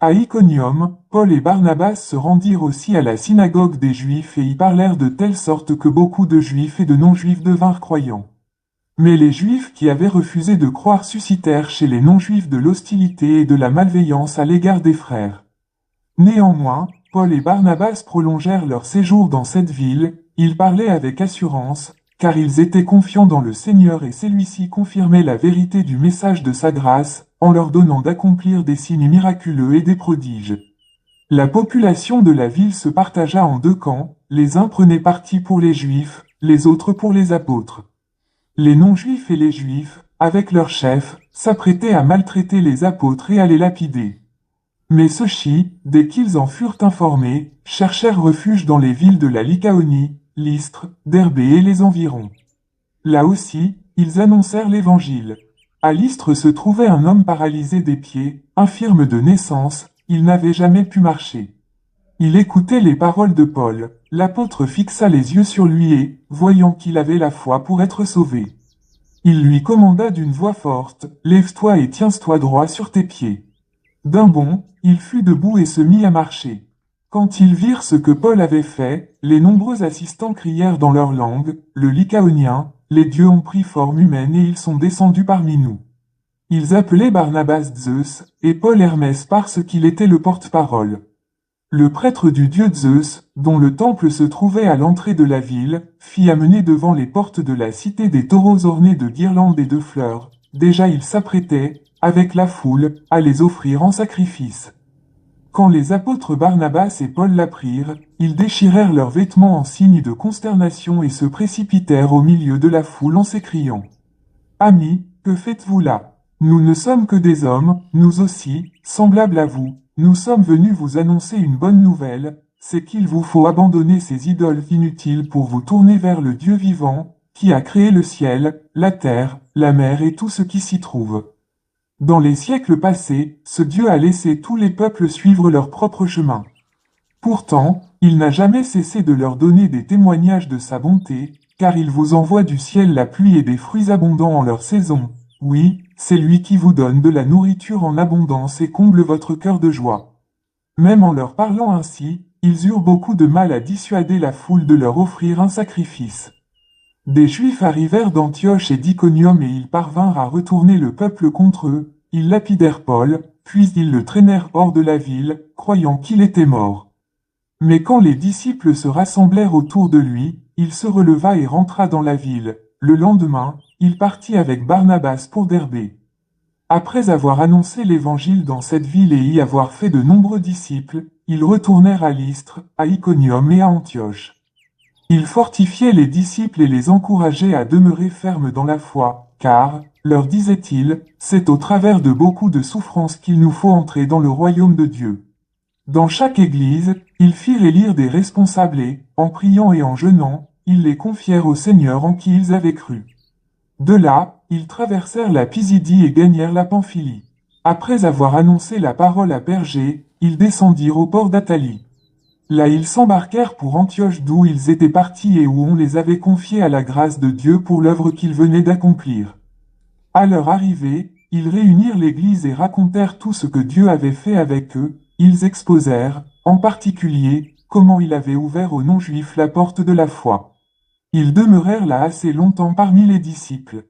À Iconium, Paul et Barnabas se rendirent aussi à la synagogue des Juifs et y parlèrent de telle sorte que beaucoup de Juifs et de non-Juifs devinrent croyants. Mais les Juifs qui avaient refusé de croire suscitèrent chez les non-Juifs de l'hostilité et de la malveillance à l'égard des frères. Néanmoins, Paul et Barnabas prolongèrent leur séjour dans cette ville, ils parlaient avec assurance, car ils étaient confiants dans le Seigneur et celui-ci confirmait la vérité du message de sa grâce, en leur donnant d'accomplir des signes miraculeux et des prodiges. La population de la ville se partagea en deux camps, les uns prenaient parti pour les Juifs, les autres pour les apôtres. Les non-Juifs et les Juifs, avec leurs chefs, s'apprêtaient à maltraiter les apôtres et à les lapider. Mais ceux-ci, dès qu'ils en furent informés, cherchèrent refuge dans les villes de la Lycaonie, Lystre, Derbé et les environs. Là aussi, ils annoncèrent l'Évangile. À Lystre se trouvait un homme paralysé des pieds, infirme de naissance, il n'avait jamais pu marcher. Il écoutait les paroles de Paul, l'apôtre fixa les yeux sur lui et, voyant qu'il avait la foi pour être sauvé. Il lui commanda d'une voix forte, « Lève-toi et tiens-toi droit sur tes pieds. » D'un bond, il fut debout et se mit à marcher. Quand ils virent ce que Paul avait fait, les nombreux assistants crièrent dans leur langue, le lycaonien, « Les dieux ont pris forme humaine et ils sont descendus parmi nous. » Ils appelaient Barnabas Zeus, et Paul Hermès parce qu'il était le porte-parole. Le prêtre du dieu Zeus, dont le temple se trouvait à l'entrée de la ville, fit amener devant les portes de la cité des taureaux ornés de guirlandes et de fleurs. Déjà il s'apprêtait, avec la foule, à les offrir en sacrifice. Quand les apôtres Barnabas et Paul l'apprirent, ils déchirèrent leurs vêtements en signe de consternation et se précipitèrent au milieu de la foule en s'écriant. « Amis, que faites-vous là? Nous ne sommes que des hommes, nous aussi, semblables à vous. Nous sommes venus vous annoncer une bonne nouvelle, c'est qu'il vous faut abandonner ces idoles inutiles pour vous tourner vers le Dieu vivant, qui a créé le ciel, la terre, la mer et tout ce qui s'y trouve. Dans les siècles passés, ce Dieu a laissé tous les peuples suivre leur propre chemin. Pourtant, il n'a jamais cessé de leur donner des témoignages de sa bonté, car il vous envoie du ciel la pluie et des fruits abondants en leur saison. Oui, c'est lui qui vous donne de la nourriture en abondance et comble votre cœur de joie. » Même en leur parlant ainsi, ils eurent beaucoup de mal à dissuader la foule de leur offrir un sacrifice. Des Juifs arrivèrent d'Antioche et d'Iconium et ils parvinrent à retourner le peuple contre eux, ils lapidèrent Paul, puis ils le traînèrent hors de la ville, croyant qu'il était mort. Mais quand les disciples se rassemblèrent autour de lui, il se releva et rentra dans la ville. Le lendemain, il partit avec Barnabas pour Derbé. Après avoir annoncé l'évangile dans cette ville et y avoir fait de nombreux disciples, ils retournèrent à Lystre, à Iconium et à Antioche. Ils fortifiaient les disciples et les encourageaient à demeurer fermes dans la foi, car, leur disait-il, c'est au travers de beaucoup de souffrances qu'il nous faut entrer dans le royaume de Dieu. Dans chaque église, ils firent élire des responsables et, en priant et en jeûnant, ils les confièrent au Seigneur en qui ils avaient cru. De là, ils traversèrent la Pisidie et gagnèrent la Pamphylie. Après avoir annoncé la parole à Pergé, ils descendirent au port d'Atalie. Là ils s'embarquèrent pour Antioche d'où ils étaient partis et où on les avait confiés à la grâce de Dieu pour l'œuvre qu'ils venaient d'accomplir. À leur arrivée, ils réunirent l'église et racontèrent tout ce que Dieu avait fait avec eux, ils exposèrent, en particulier, comment il avait ouvert aux non-juifs la porte de la foi. Ils demeurèrent là assez longtemps parmi les disciples.